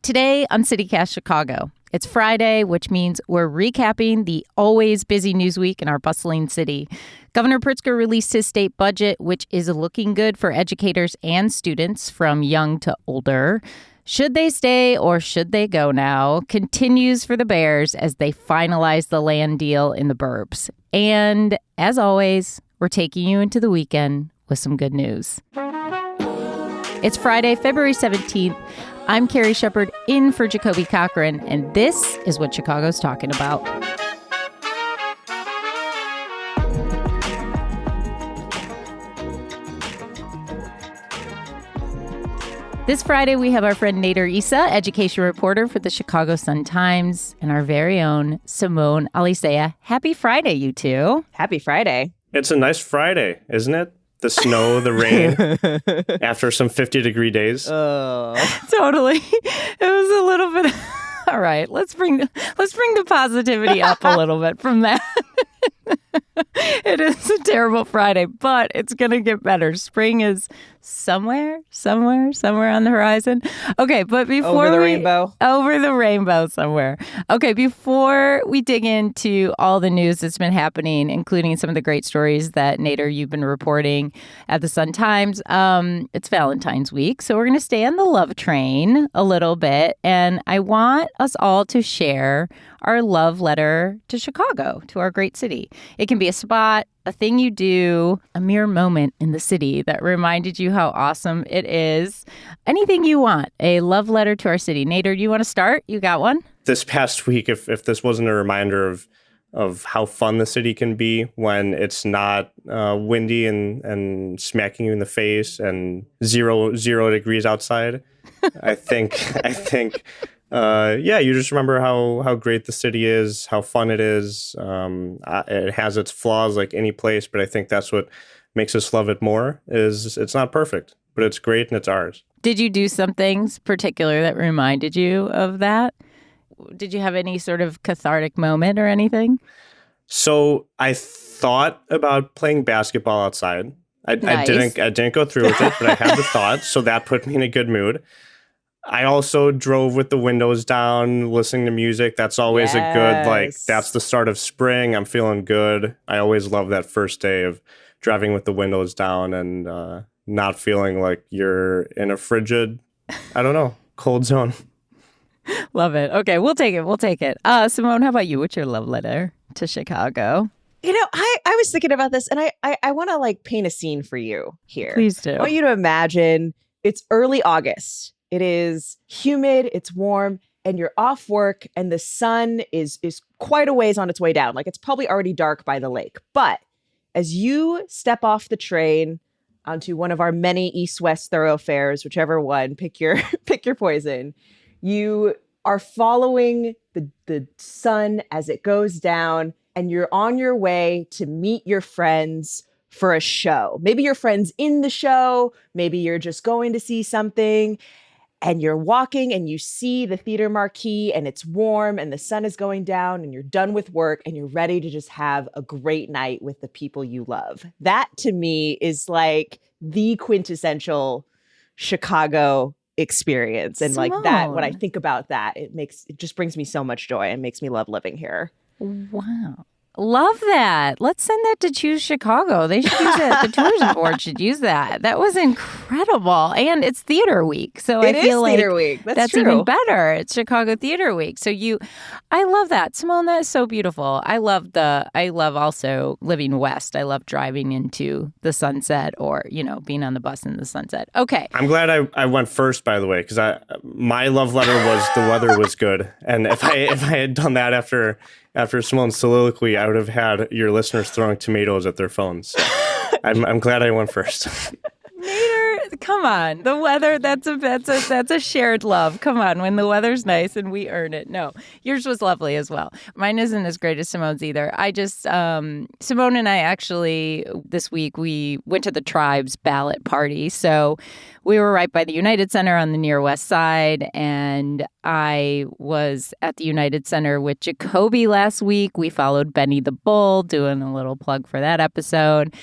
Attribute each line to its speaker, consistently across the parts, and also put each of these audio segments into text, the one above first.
Speaker 1: Today on CityCast Chicago, it's Friday, which means we're recapping the always busy news week in our bustling city. Governor Pritzker released his state budget, which is looking good for educators and students from young to older. Should they stay or should they go now continues for the Bears as they finalize the land deal in the Burbs. And as always, we're taking you into the weekend with some good news. It's Friday, February 17th. I'm Carrie Shepard in for Jacoby Cochran, and this is what Chicago's talking about. This Friday, we have our friend Nader Issa, education reporter for the Chicago Sun-Times, and our very own Simone Alicea. Happy Friday, you two.
Speaker 2: Happy Friday.
Speaker 3: It's a nice Friday, isn't it? The snow, the rain, after some 50-degree days.
Speaker 1: Totally. It was a little bit. All right, let's bring the positivity up a little bit from that. It is a terrible Friday, but it's going to get better. Spring is somewhere on the horizon. Okay, but before over the rainbow somewhere. Okay, before we dig into all the news that's been happening, including some of the great stories that Nader, you've been reporting at the Sun-Times, it's Valentine's week, so we're going to stay on the love train a little bit, and I want us all to share our love letter to Chicago, to our great city. It can be a spot, a thing you do, a mere moment in the city that reminded you how awesome it is. Anything you want, a love letter to our city. Nader, do you want to start? You got one?
Speaker 3: This past week, if this wasn't a reminder of how fun the city can be when it's not windy and smacking you in the face and zero degrees outside, I think you just remember how great the city is, how fun it is. It has its flaws like any place, but I think that's what makes us love it more. Is it's not perfect, but it's great and it's ours. Did
Speaker 1: you do some things particular that reminded you of that? Did you have any sort of cathartic moment or anything?
Speaker 3: So I thought about playing basketball outside.
Speaker 1: Nice.
Speaker 3: I didn't go through with it, but I had the thought, so that put me in a good mood. I also drove with the windows down, listening to music. That's always a good, that's the start of spring. I'm feeling good. I always love that first day of driving with the windows down and not feeling like you're in a frigid, cold zone.
Speaker 1: Love it. Okay, we'll take it. Simone, how about you? What's your love letter to Chicago?
Speaker 2: You know, I was thinking about this, and I want to paint a scene for you here.
Speaker 1: Please do.
Speaker 2: I want you to imagine it's early August. It is humid, it's warm, and you're off work, and the sun is quite a ways on its way down. It's probably already dark by the lake. But as you step off the train onto one of our many east-west thoroughfares, whichever one, pick your poison, you are following the sun as it goes down, and you're on your way to meet your friends for a show. Maybe your friend's in the show, maybe you're just going to see something. And you're walking and you see the theater marquee and it's warm and the sun is going down and you're done with work and you're ready to just have a great night with the people you love. That to me is the quintessential Chicago experience. And that, when I think about that, it just brings me so much joy and makes me love living here.
Speaker 1: Wow. Love that. Let's send that to Choose Chicago. They should use that. The tourism board should use that. That was incredible. And it's theater week. So I feel like
Speaker 2: theater week. That's true.
Speaker 1: Even better. It's Chicago Theater Week. So I love that. Simone, that is so beautiful. I love also living west. I love driving into the sunset or, being on the bus in the sunset. Okay.
Speaker 3: I'm glad I went first, by the way, because my love letter was the weather was good. And if I had done that after Simone's soliloquy, I would have had your listeners throwing tomatoes at their phones. I'm glad I went first.
Speaker 1: Nader, come on. The weather, that's a shared love. Come on, when the weather's nice and we earn it. No, yours was lovely as well. Mine isn't as great as Simone's either. Simone and I actually, this week, we went to the Tribe's ballot party. So we were right by the United Center on the near west side, and I was at the United Center with Jacoby last week. We followed Benny the Bull, doing a little plug for that episode.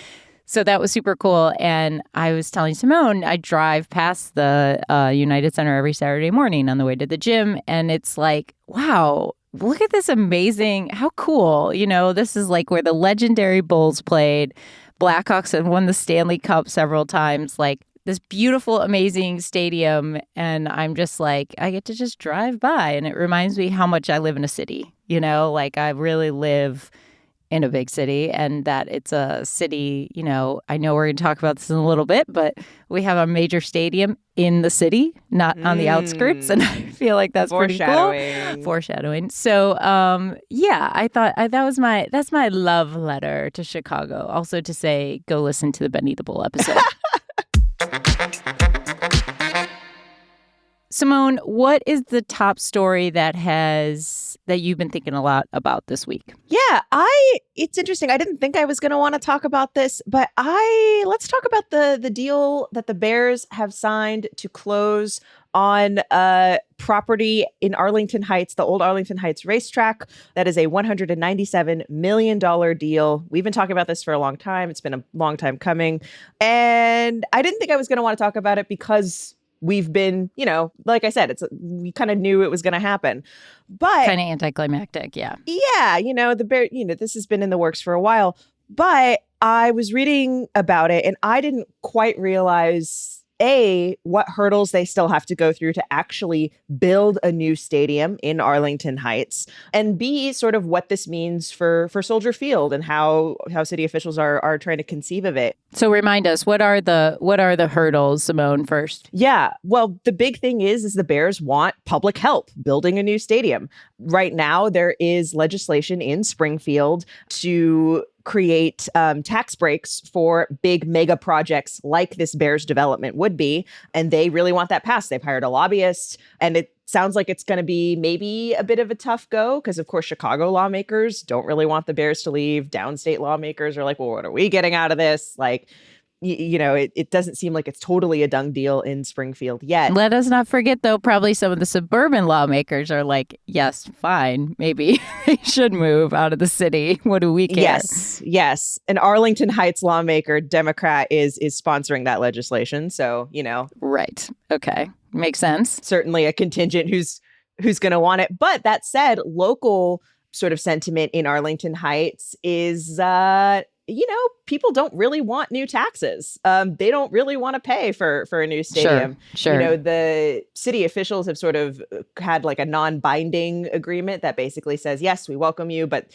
Speaker 1: So that was super cool. And I was telling Simone, I drive past the United Center every Saturday morning on the way to the gym. And it's like, wow, look at this amazing, how cool. This is like where the legendary Bulls played. Blackhawks have won the Stanley Cup several times. Like this beautiful, amazing stadium. And I'm just like, I get to just drive by. And it reminds me how much I live in a city. Like I really live in a big city, and that it's a city, I know we're going to talk about this in a little bit, but we have a major stadium in the city, not on the outskirts. And I feel like that's pretty cool. Foreshadowing. So, I thought that's my love letter to Chicago. Also to say, go listen to the Benny the Bull episode. Simone, what is the top story that you've been thinking a lot about this week?
Speaker 2: Yeah, it's interesting. I didn't think I was going to want to talk about this, but let's talk about the deal that the Bears have signed to close on property in Arlington Heights, the old Arlington Heights racetrack. That is a $197 million deal. We've been talking about this for a long time. It's been a long time coming. And I didn't think I was going to want to talk about it because we've been, like I said, we kind of knew it was going to happen, but
Speaker 1: kind of anticlimactic. Yeah.
Speaker 2: Yeah. The Bear, this has been in the works for a while, but I was reading about it and I didn't quite realize what hurdles they still have to go through to actually build a new stadium in Arlington Heights, and B, sort of what this means for Soldier Field and how city officials are trying to conceive of it.
Speaker 1: So remind us, what are the hurdles, Simone, first?
Speaker 2: Yeah, well, the big thing is the Bears want public help building a new stadium. Right now, there is legislation in Springfield to create tax breaks for big mega projects like this Bears development would be. And they really want that passed. They've hired a lobbyist, and it sounds like it's going to be maybe a bit of a tough go because, of course, Chicago lawmakers don't really want the Bears to leave. Downstate lawmakers are like, well, what are we getting out of this? Like, it doesn't seem like it's totally a done deal in Springfield yet.
Speaker 1: Let us not forget, though, probably some of the suburban lawmakers are like, yes, fine, maybe they should move out of the city. What do we care?
Speaker 2: Yes. An Arlington Heights lawmaker, Democrat, is sponsoring that legislation. So,
Speaker 1: Right. Okay. Makes sense.
Speaker 2: Certainly a contingent who's going to want it. But that said, local sort of sentiment in Arlington Heights is people don't really want new taxes. They don't really want to pay for a new stadium.
Speaker 1: Sure.
Speaker 2: The city officials have sort of had like a non-binding agreement that basically says, yes, we welcome you, but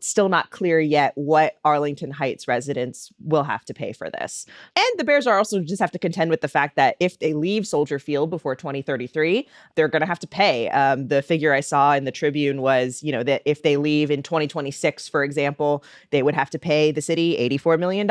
Speaker 2: still not clear yet what Arlington Heights residents will have to pay for this. And the Bears are also just have to contend with the fact that if they leave Soldier Field before 2033, they're going to have to pay. The figure I saw in the Tribune was, that if they leave in 2026, for example, they would have to pay the city $84 million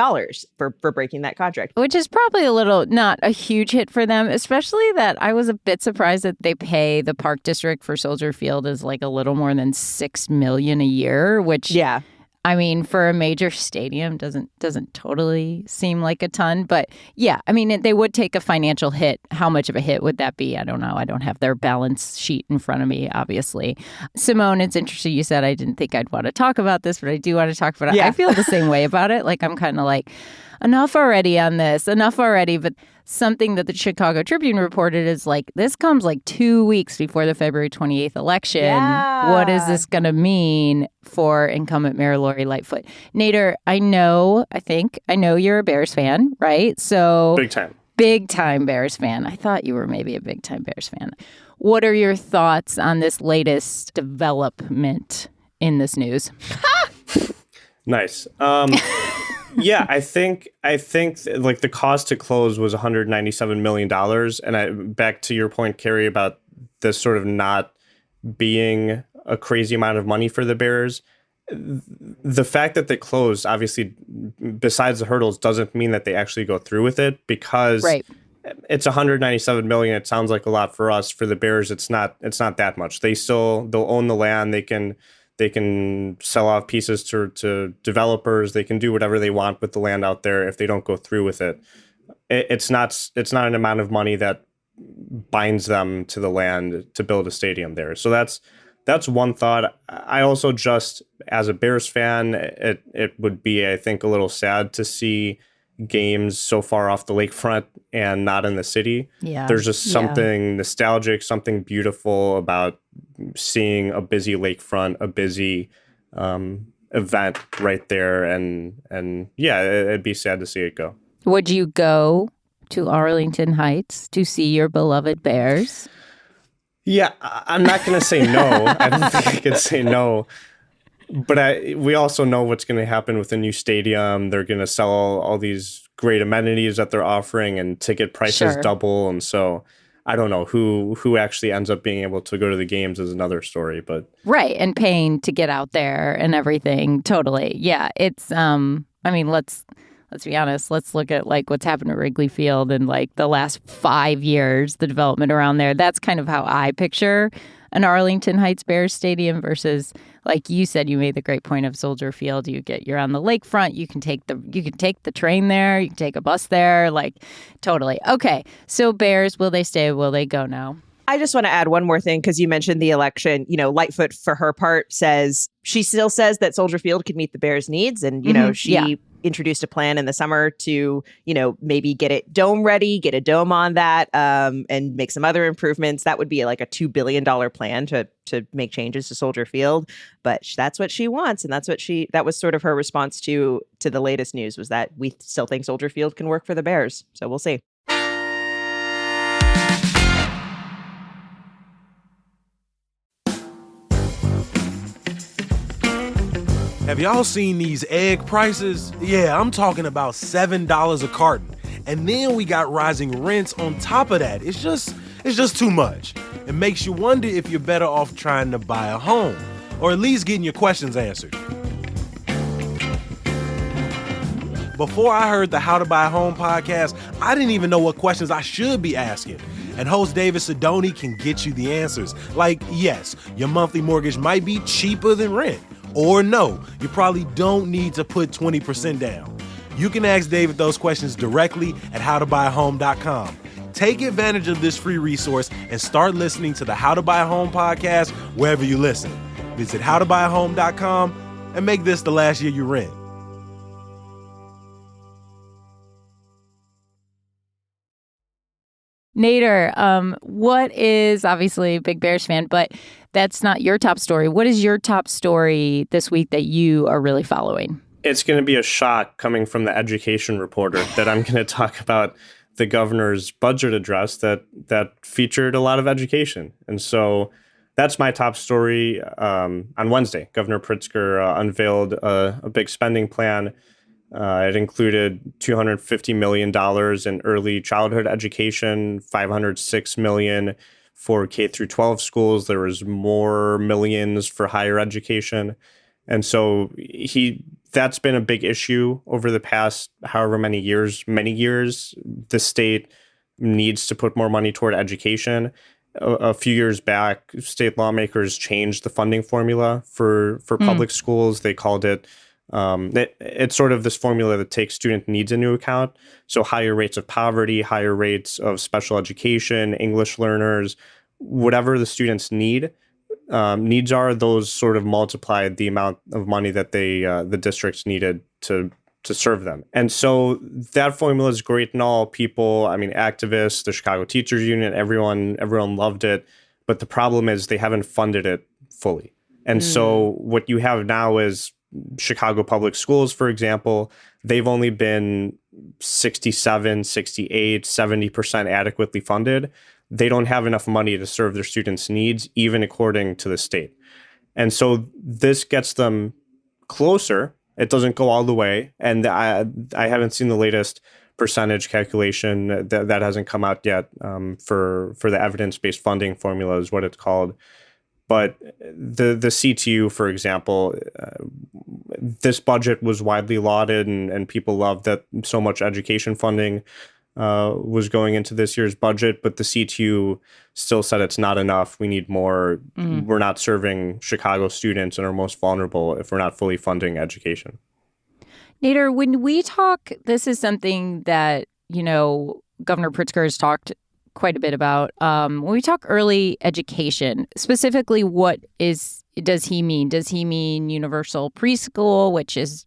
Speaker 2: for breaking that contract.
Speaker 1: Which is probably not a huge hit for them, especially that I was a bit surprised that they pay the Park District for Soldier Field is like a little more than $6 million a year, which,
Speaker 2: yeah,
Speaker 1: I mean, for a major stadium doesn't totally seem like a ton. But yeah, I mean, they would take a financial hit. How much of a hit would that be? I don't know. I don't have their balance sheet in front of me, obviously. Simone, it's interesting you said I didn't think I'd want to talk about this, but I do want to talk about it.
Speaker 2: Yeah.
Speaker 1: I feel the same way about it. Like, I'm kind of like, enough already on this, enough already. But something that the Chicago Tribune reported is like, this comes like 2 weeks before the February 28th election.
Speaker 2: Yeah.
Speaker 1: What is this going to mean for incumbent Mayor Lori Lightfoot? Nader, I know you're a Bears fan, right? So big time Bears fan. I thought you were maybe a big time Bears fan. What are your thoughts on this latest development in this news?
Speaker 3: Nice. Yeah, I think like the cost to close was $197 million. And back to your point, Carrie, about this sort of not being a crazy amount of money for the Bears. The fact that they closed, obviously, besides the hurdles, doesn't mean that they actually go through with it, because it's $197 million. It sounds like a lot for us. For the Bears, it's not that much. They'll own the land. They can sell off pieces to developers. They can do whatever they want with the land out there if they don't go through with it. It's not an amount of money that binds them to the land to build a stadium there. So that's That's one thought. I also just, as a Bears fan, it would be, I think, a little sad to see games so far off the lakefront and not in the city.
Speaker 1: Yeah.
Speaker 3: There's just something nostalgic, something beautiful about seeing a busy lakefront, a busy event right there. And yeah, it'd be sad to see it go.
Speaker 1: Would you go to Arlington Heights to see your beloved Bears?
Speaker 3: Yeah, I'm not going to say no. I don't think I could say no. But we also know what's going to happen with the new stadium. They're going to sell all these great amenities that they're offering, and ticket prices double. And so I don't know who actually ends up being able to go to the games is another story. But
Speaker 1: right, and paying to get out there and everything. Totally. Yeah, it's I mean, let's be honest. Let's look at like what's happened at Wrigley Field in like the last 5 years, the development around there. That's kind of how I picture an Arlington Heights Bears stadium versus, like you said, you made the great point of Soldier Field. You're on the lakefront. You can take the train there. You can take a bus there. Like, totally. Okay. So Bears, will they stay? Will they go now?
Speaker 2: I just want to add one more thing because you mentioned the election. Lightfoot, for her part, she still says that Soldier Field could meet the Bears' needs. And, she introduced a plan in the summer to, maybe get it dome ready, get a dome on that, and make some other improvements. That would be like a $2 billion plan to make changes to Soldier Field. But that's what she wants. And that was sort of her response to the latest news, was that we still think Soldier Field can work for the Bears. So we'll see.
Speaker 4: Have y'all seen these egg prices? Yeah, I'm talking about $7 a carton. And then we got rising rents on top of that. It's just too much. It makes you wonder if you're better off trying to buy a home, or at least getting your questions answered. Before I heard the How to Buy a Home podcast, I didn't even know what questions I should be asking. And host David Sidoni can get you the answers. Like, yes, your monthly mortgage might be cheaper than rent. Or no, you probably don't need to put 20% down. You can ask David those questions directly at howtobuyahome.com. Take advantage of this free resource and start listening to the How to Buy a Home podcast wherever you listen. Visit howtobuyahome.com and make this the last year you rent.
Speaker 1: Nader, what is, obviously a big Bears fan, but that's not your top story. What is your top story this week that you are really following?
Speaker 3: It's going to be a shock coming from the education reporter that I'm going to talk about the governor's budget address that featured a lot of education. And so that's my top story. On Wednesday, Governor Pritzker unveiled a big spending plan. It included $250 million in early childhood education, $506 million for K through 12 schools. There was more millions for higher education. And so that's been a big issue over the past however many years. The state needs to put more money toward education. A few years back, state lawmakers changed the funding formula for public schools. They called it it's sort of this formula that takes student needs into account. So higher rates of poverty, higher rates of special education, English learners, whatever the students need. Needs are, those sort of multiplied the amount of money that the districts needed to serve them. And so that formula is great and all. People, activists, the Chicago Teachers Union, everyone loved it. But the problem is they haven't funded it fully. And so what you have now is Chicago public schools, for example, they've only been 67, 68, 70% adequately funded. They don't have enough money to serve their students' needs, even according to the state. And so this gets them closer. It doesn't go all the way. And I haven't seen the latest percentage calculation that hasn't come out yet for the evidence-based funding formula is what it's called. But the CTU, for example, this budget was widely lauded and people loved that so much education funding was going into this year's budget. But the CTU still said it's not enough. We need more. We're not serving Chicago students and our most vulnerable if we're not fully funding education.
Speaker 1: Nader, when we talk, this is something that, Governor Pritzker has talked quite a bit about. When we talk early education, specifically, what does he mean? Does he mean universal preschool, which is,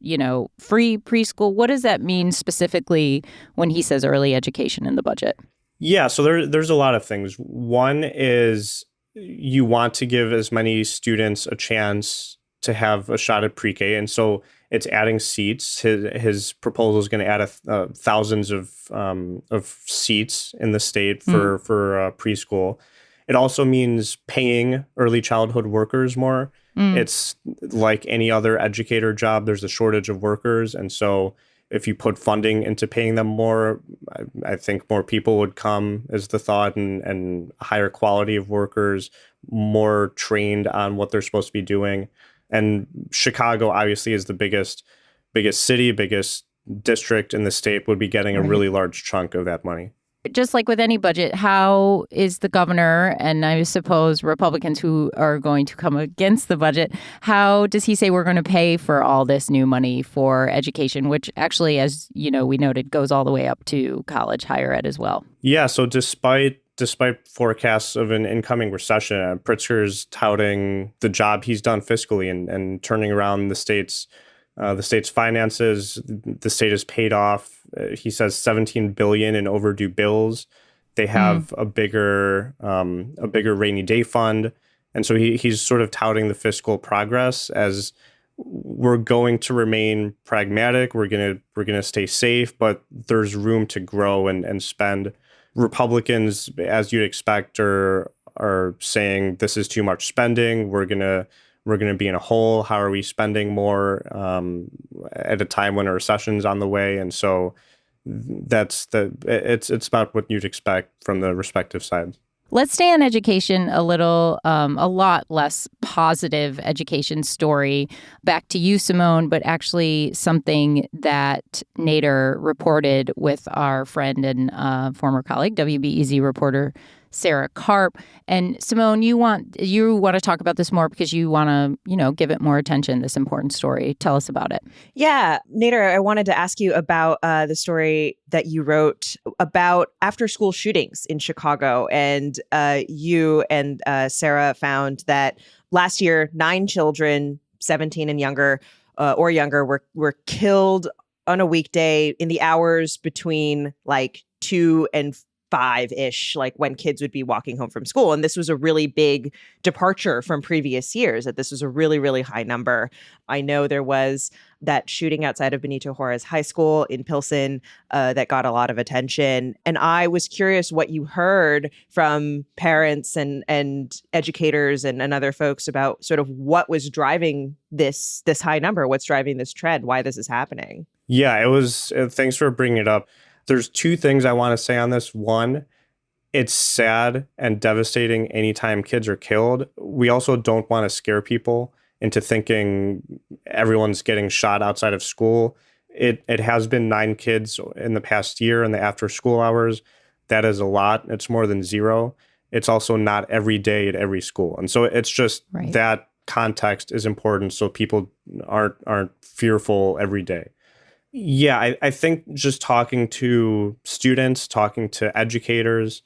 Speaker 1: free preschool? What does that mean specifically when he says early education in the budget?
Speaker 3: Yeah, so there's a lot of things. One is you want to give as many students a chance to have a shot at pre-K, and so it's adding seats. His proposal is going to add thousands of seats in the state for preschool. It also means paying early childhood workers more. It's like any other educator job. There's a shortage of workers, and so if you put funding into paying them more, I think more people would come, is the thought, and a higher quality of workers, more trained on what they're supposed to be doing. And Chicago obviously is the biggest city, biggest district in the state, would be getting a really large chunk of that money.
Speaker 1: Just like with any budget, how is the governor, and I suppose Republicans who are going to come against the budget, how does he say we're going to pay for all this new money for education, which actually, as we noted, goes all the way up to college, higher ed as well? Yeah,
Speaker 3: so despite forecasts of an incoming recession, Pritzker's touting the job he's done fiscally and turning around the state's finances. The state has paid off, he says, $17 billion in overdue bills. They have a bigger rainy day fund, and so he's sort of touting the fiscal progress as we're going to remain pragmatic. We're gonna stay safe, but there's room to grow and spend. Republicans, as you'd expect, are saying this is too much spending. We're gonna be in a hole. How are we spending more at a time when a recession's on the way? And so it's about what you'd expect from the respective sides.
Speaker 1: Let's stay on education a lot less positive education story. Back to you, Simone, but actually something that Nader reported with our friend and former colleague, WBEZ reporter Sarah Karp. And Simone, you want to talk about this more because you want to, give it more attention, this important story. Tell us about it.
Speaker 2: Yeah, Nader, I wanted to ask you about the story that you wrote about after-school shootings in Chicago. And you and Sarah found that last year, 9 children, 17 and younger, were killed on a weekday in the hours between 2 and 5-ish, when kids would be walking home from school. And this was a really big departure from previous years, that this was a really, really high number. I know there was that shooting outside of Benito Juarez High School in Pilsen that got a lot of attention. And I was curious what you heard from parents and educators and other folks about sort of what was driving this high number, what's driving this trend, why this is happening.
Speaker 3: Yeah, it was. Thanks for bringing it up. There's 2 things I want to say on this. One, it's sad and devastating anytime kids are killed. We also don't want to scare people into thinking everyone's getting shot outside of school. It has been 9 kids in the past year in the after school hours. That is a lot. It's more than 0. It's also not every day at every school. And so it's just that context is important so people aren't fearful every day. Yeah, I think just talking to students, talking to educators,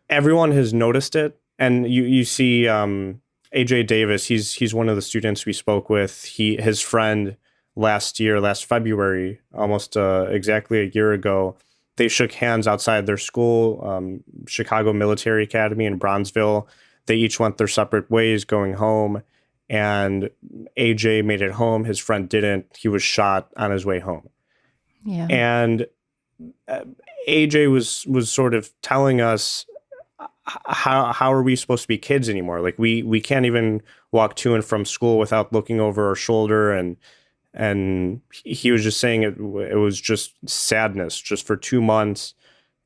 Speaker 3: everyone has noticed it. And you see AJ Davis, he's one of the students we spoke with. His friend last February, almost exactly a year ago, they shook hands outside their school, Chicago Military Academy in Bronzeville. They each went their separate ways going home. And AJ made it home. His friend didn't. He was shot on his way home. Yeah. And AJ was sort of telling us, how are we supposed to be kids anymore? We can't even walk to and from school without looking over our shoulder. And he was just saying it was just sadness. Just for 2 months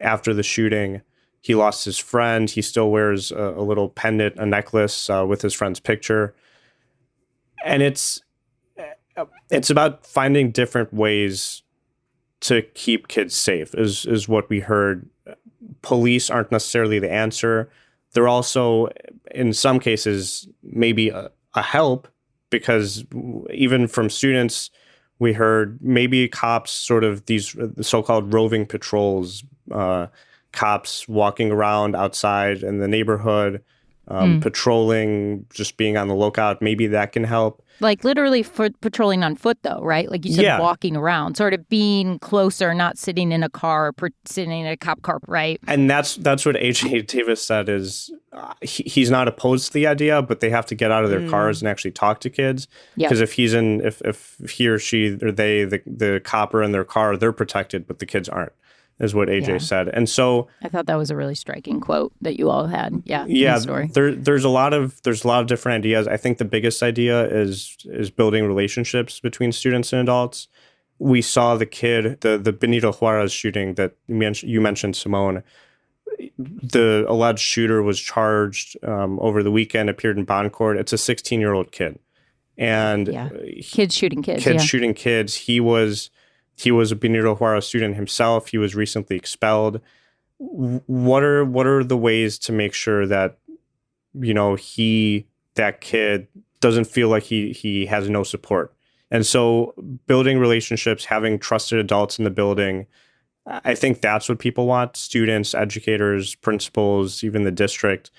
Speaker 3: after the shooting, he lost his friend. He still wears a little pendant, a necklace with his friend's picture. And it's about finding different ways to keep kids safe is what we heard. Police aren't necessarily the answer. They're also, in some cases, maybe a help, because even from students, we heard maybe cops, sort of these so-called roving patrols, cops walking around outside in the neighborhood, patrolling, just being on the lookout. Maybe that can help.
Speaker 1: Like literally patrolling on foot, though, right? Like you said, walking around, sort of being closer, not sitting in a car, sitting in a cop car, right?
Speaker 3: And that's what A.J. Davis said is he's not opposed to the idea, but they have to get out of their cars and actually talk to kids. Because if he or she or they, the cop are in their car, they're protected, but the kids aren't, is what AJ said. And so
Speaker 1: I thought that was a really striking quote that you all had. Yeah.
Speaker 3: Yeah.
Speaker 1: The story.
Speaker 3: There's a lot of different ideas. I think the biggest idea is building relationships between students and adults. We saw the kid, the Benito Juarez shooting that you mentioned, Simone. The alleged shooter was charged over the weekend, appeared in bond court. It's a 16-year-old kid. And
Speaker 1: kids shooting kids.
Speaker 3: Shooting kids. He was a Benito Juarez student himself. He was recently expelled. What are the ways to make sure that, that kid doesn't feel like he has no support? And so building relationships, having trusted adults in the building, I think that's what people want. Students, educators, principals, even the district.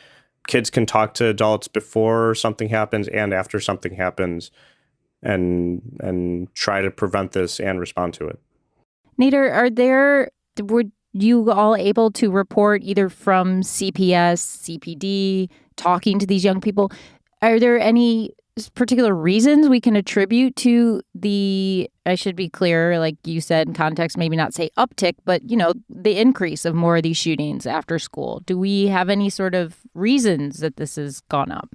Speaker 3: Kids can talk to adults before something happens and after something happens, and try to prevent this and respond to it.
Speaker 1: Nader, were you all able to report either from CPS, CPD, talking to these young people? Are there any particular reasons we can attribute to I should be clear, like you said, in context, maybe not say uptick, but, the increase of more of these shootings after school? Do we have any sort of reasons that this has gone up?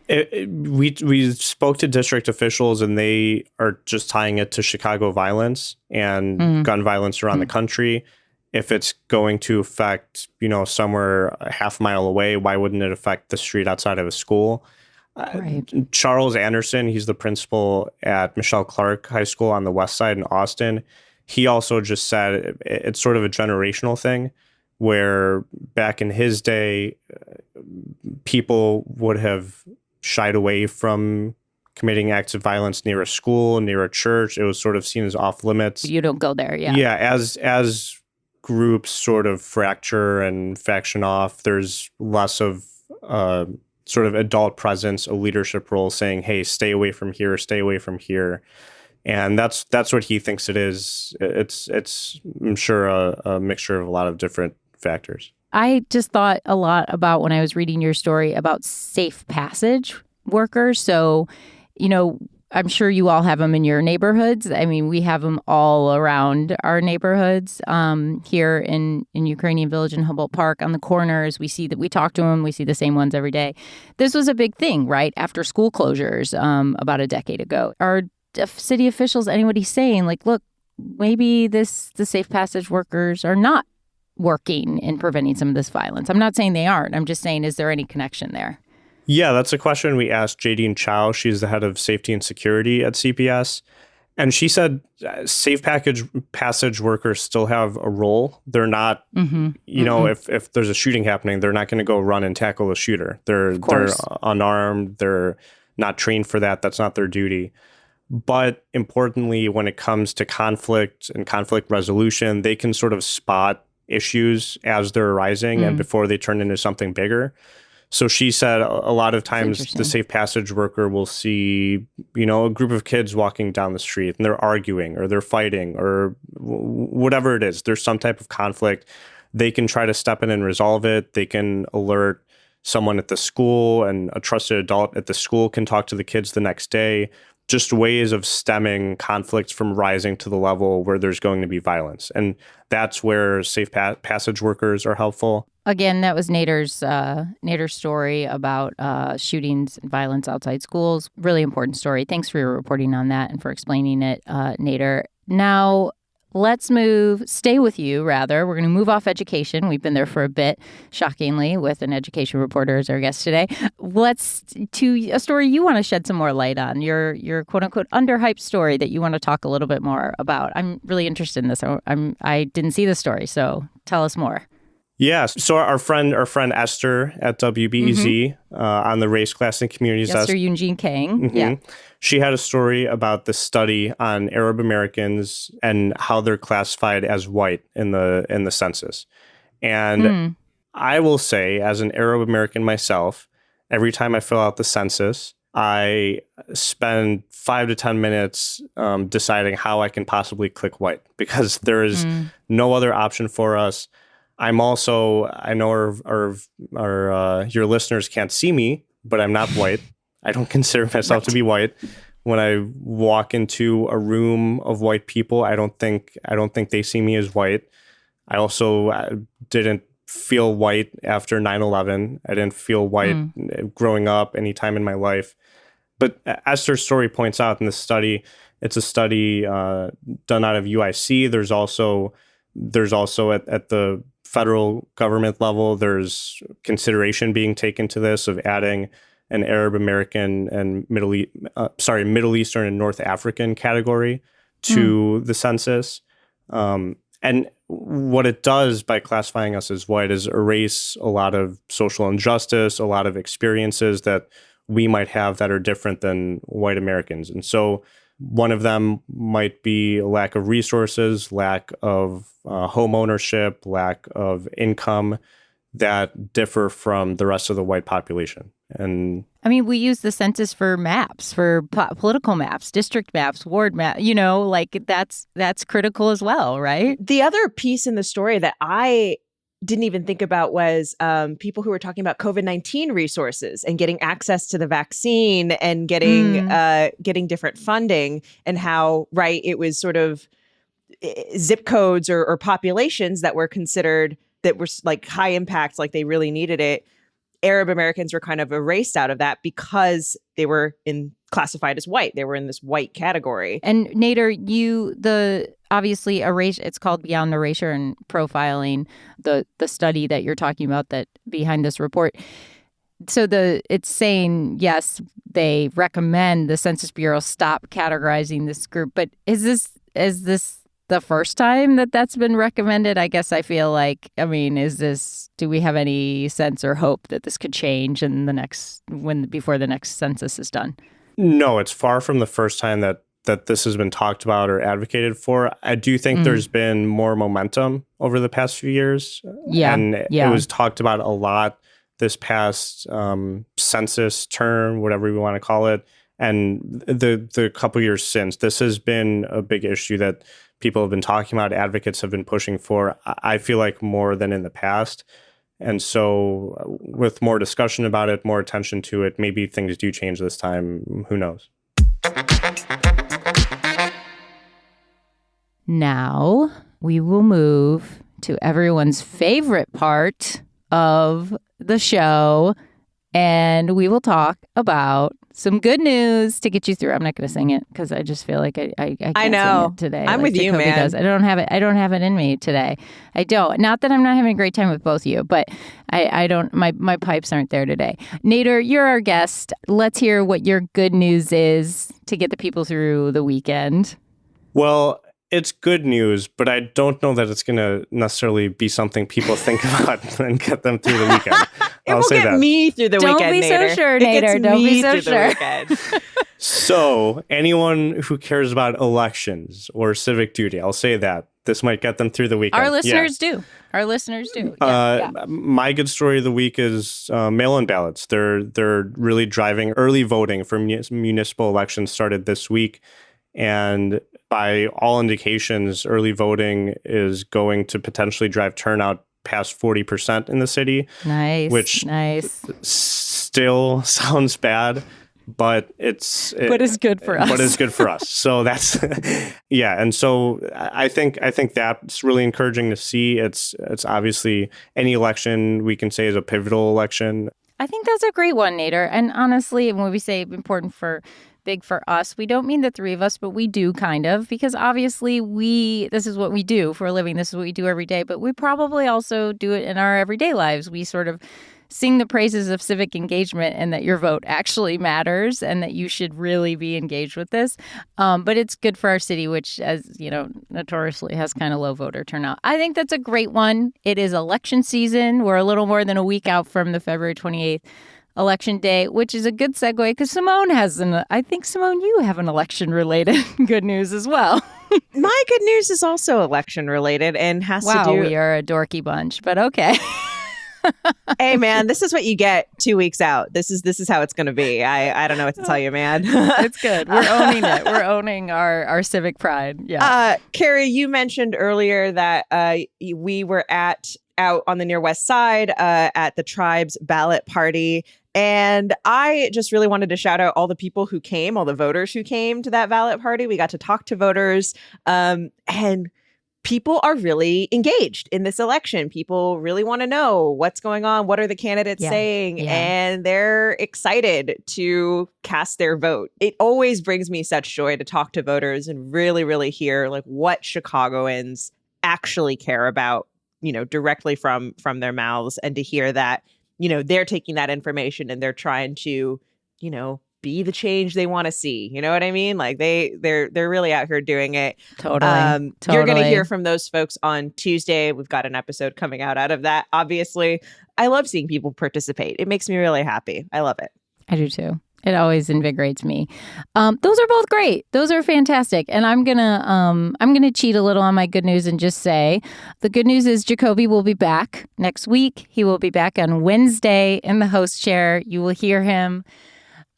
Speaker 3: We spoke to district officials, and they are just tying it to Chicago violence and gun violence around the country. If it's going to affect, somewhere a half mile away, why wouldn't it affect the street outside of a school?
Speaker 1: Right.
Speaker 3: Charles Anderson, he's the principal at Michelle Clark High School on the west side in Austin. He also just said it's sort of a generational thing, where back in his day, people would have shied away from committing acts of violence near a school, near a church. It was sort of seen as off limits.
Speaker 1: You don't go there, yeah.
Speaker 3: Yeah, as groups sort of fracture and faction off, there's less of sort of adult presence, a leadership role saying, hey, stay away from here, stay away from here. And that's what he thinks it is. It's I'm sure a mixture of a lot of different factors.
Speaker 1: I just thought a lot about when I was reading your story about safe passage workers. So, I'm sure you all have them in your neighborhoods. I mean, we have them all around our neighborhoods here in Ukrainian Village and Humboldt Park on the corners. We see that we talk to them. We see the same ones every day. This was a big thing, right? After school closures about a decade ago. Are city officials, anybody saying like, look, maybe the safe passage workers are not working in preventing some of this violence? I'm not saying they aren't. I'm just saying, is there any connection there?
Speaker 3: Yeah, that's a question we asked Jadine Chow. She's the head of safety and security at CPS. And she said safe passage workers still have a role. They're not, if there's a shooting happening, they're not going to go run and tackle the shooter. They're unarmed. They're not trained for that. That's not their duty. But importantly, when it comes to conflict and conflict resolution, they can sort of spot issues as they're arising and before they turn into something bigger. So she said a lot of times the safe passage worker will see, a group of kids walking down the street and they're arguing or they're fighting or whatever it is. There's some type of conflict. They can try to step in and resolve it. They can alert someone at the school, and a trusted adult at the school can talk to the kids the next day. Just ways of stemming conflicts from rising to the level where there's going to be violence. And that's where safe passage workers are helpful.
Speaker 1: Again, that was Nader's story about shootings and violence outside schools. Really important story. Thanks for your reporting on that and for explaining it, Nader. Now, let's stay with you, rather. We're going to move off education. We've been there for a bit, shockingly, with an education reporter as our guest today. Let's to a story you want to shed some more light on, your quote-unquote underhyped story that you want to talk a little bit more about. I'm really interested in this. I didn't see the story, so tell us more.
Speaker 3: Yeah, so our friend Esther at WBEZ on the Race, Class, and Communities desk.
Speaker 1: Esther Eugene Kang, yeah.
Speaker 3: She had a story about the study on Arab Americans and how they're classified as white in the census. And I will say, as an Arab American myself, every time I fill out the census, I spend 5 to 10 minutes deciding how I can possibly click white, because there is no other option for us. I'm also, I know your listeners can't see me, but I'm not white. I don't consider myself to be white. When I walk into a room of white people, I don't think they see me as white. I also didn't feel white after 9/11. I didn't feel white growing up any time in my life. But Esther's story points out in this study, it's a study done out of UIC. There's also at the federal government level, there's consideration being taken to this of adding an Arab American and Middle Eastern and North African category to the census. And what it does by classifying us as white is erase a lot of social injustice, a lot of experiences that we might have that are different than white Americans. And so one of them might be a lack of resources, lack of home ownership, lack of income that differ from the rest of the white population. And
Speaker 1: I mean, we use the census for maps, for political maps, district maps, ward maps, like that's critical as well, right?
Speaker 2: The other piece in the story that I didn't even think about was people who were talking about COVID-19 resources and getting access to the vaccine and getting different funding, and how, right, it was sort of zip codes or populations that were considered that were like high impact, like they really needed it. Arab Americans were kind of erased out of that because they were classified as white. They were in this white category.
Speaker 1: And Nader, obviously it's called Beyond Erasure and Profiling, the study that you're talking about that behind this report. So it's saying, yes, they recommend the Census Bureau stop categorizing this group. But is this the first time that's been recommended? I guess I feel like, do we have any sense or hope that this could change before the next census is done?
Speaker 3: No, it's far from the first time that this has been talked about or advocated for. I do think there's been more momentum over the past few years.
Speaker 1: Yeah.
Speaker 3: And it was talked about a lot this past census term, whatever we want to call it. And the couple years since, this has been a big issue that people have been talking about, advocates have been pushing for, I feel like more than in the past. And so with more discussion about it, more attention to it, maybe things do change this time. Who knows?
Speaker 1: Now we will move to everyone's favorite part of the show, and we will talk about some good news to get you through. I'm not going to sing it because I just feel like I can't sing it today.
Speaker 2: I'm with you,
Speaker 1: Jacoby
Speaker 2: man.
Speaker 1: Does. I don't have it in me today. I don't. Not that I'm not having a great time with both of you, but I don't. My pipes aren't there today. Nader, you're our guest. Let's hear what your good news is to get the people through the weekend.
Speaker 3: Well, it's good news, but I don't know that it's going to necessarily be something people think about and get them through the weekend.
Speaker 2: It will get me through the weekend,
Speaker 1: Don't be
Speaker 2: Nader.
Speaker 1: so sure,
Speaker 2: It
Speaker 1: Nader.
Speaker 2: gets
Speaker 1: Don't
Speaker 2: me
Speaker 1: be so
Speaker 2: through
Speaker 1: sure.
Speaker 2: the weekend.
Speaker 3: So anyone who cares about elections or civic duty, I'll say that. This might get them through the weekend.
Speaker 1: Our listeners do. Our listeners do. Yeah.
Speaker 3: My good story of the week is mail-in ballots. They're really driving early voting for municipal elections started this week. And by all indications, early voting is going to potentially drive turnout past 40% in the city.
Speaker 1: Nice.
Speaker 3: Which still sounds bad, but it's
Speaker 1: good for us.
Speaker 3: But it's good for us. So that's yeah. And so I think that's really encouraging to see. It's obviously any election we can say is a pivotal election.
Speaker 1: I think that's a great one, Nader. And honestly, when we say big for us, we don't mean the three of us, but we do kind of, because obviously this is what we do for a living. This is what we do every day, but we probably also do it in our everyday lives. We sort of sing the praises of civic engagement and that your vote actually matters and that you should really be engaged with this. But it's good for our city, which, as you know, notoriously has kind of low voter turnout. I think that's a great one. It is election season. We're a little more than a week out from the February 28th election day, which is a good segue because Simone I think, Simone, you have an election related good news as well.
Speaker 2: My good news is also election related and has to do.
Speaker 1: We are a dorky bunch, but okay.
Speaker 2: Hey man, this is what you get 2 weeks out. This is how it's going to be. I don't know what to tell you, man.
Speaker 1: It's good. We're owning it. We're owning our civic pride. Yeah.
Speaker 2: Carrie, you mentioned earlier that we were out on the near west side at the tribe's ballot party. And I just really wanted to shout out all the people who came, all the voters who came to that ballot party. We got to talk to voters, and people are really engaged in this election. People really want to know what's going on. What are the candidates saying?
Speaker 1: Yeah.
Speaker 2: And they're excited to cast their vote. It always brings me such joy to talk to voters and really, really hear like what Chicagoans actually care about, directly from their mouths, and to hear that, they're taking that information and they're trying to, be the change they want to see. You know what I mean? Like they're really out here doing it.
Speaker 1: Totally.
Speaker 2: You're going to hear from those folks on Tuesday. We've got an episode coming out of that. Obviously, I love seeing people participate. It makes me really happy. I love it.
Speaker 1: I do too. It always invigorates me. Those are both great. Those are fantastic. And I'm gonna cheat a little on my good news and just say the good news is Jacoby will be back next week. He will be back on Wednesday in the host chair. You will hear him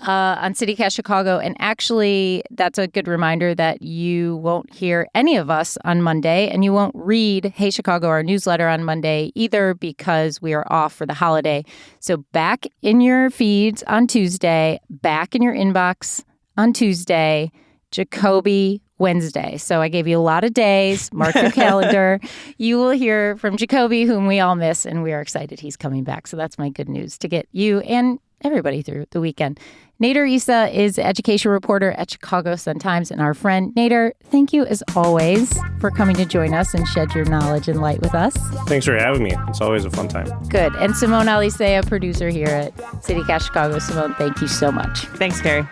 Speaker 1: on CityCast Chicago. And actually, that's a good reminder that you won't hear any of us on Monday, and you won't read Hey Chicago, our newsletter, on Monday either, because we are off for the holiday. So back in your feeds on Tuesday, back in your inbox on Tuesday, Jacoby Wednesday. So I gave you a lot of days. Mark your calendar. You will hear from Jacoby, whom we all miss, and we are excited he's coming back. So that's my good news to get you and everybody through the weekend. Nader Issa is education reporter at Chicago Sun-Times and our friend. Nader, thank you as always for coming to join us and shed your knowledge and light with us.
Speaker 3: Thanks for having me. It's always a fun time.
Speaker 1: Good. And Simone Alicea, producer here at CityCast Chicago. Simone, thank you so much.
Speaker 2: Thanks, Carrie.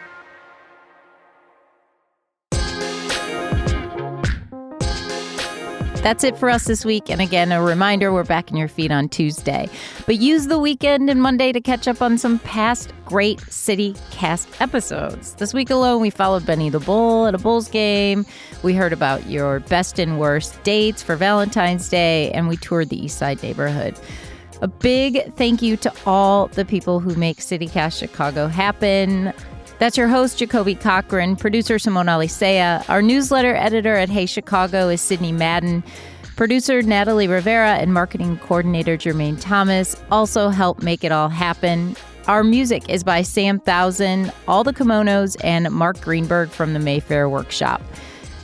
Speaker 1: That's it for us this week. And again, a reminder, we're back in your feed on Tuesday. But use the weekend and Monday to catch up on some past great CityCast episodes. This week alone, we followed Benny the Bull at a Bulls game. We heard about your best and worst dates for Valentine's Day, and we toured the East Side neighborhood. A big thank you to all the people who make CityCast Chicago happen. That's your host, Jacoby Cochran, producer Simone Alicea. Our newsletter editor at Hey Chicago is Sydney Madden. Producer Natalie Rivera and marketing coordinator Jermaine Thomas also help make it all happen. Our music is by Sam Thousand, All the Kimonos, and Mark Greenberg from the Mayfair Workshop.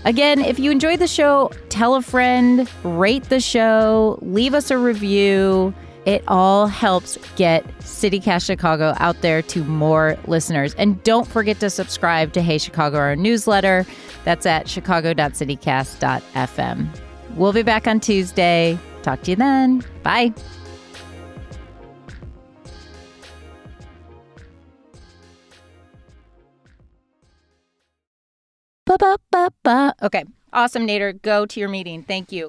Speaker 1: Again, if you enjoyed the show, tell a friend, rate the show, leave us a review. It all helps get CityCast Chicago out there to more listeners. And don't forget to subscribe to Hey Chicago, our newsletter. That's at chicago.citycast.fm. We'll be back on Tuesday. Talk to you then. Bye. Ba-ba-ba-ba. Okay. Awesome, Nader. Go to your meeting. Thank you.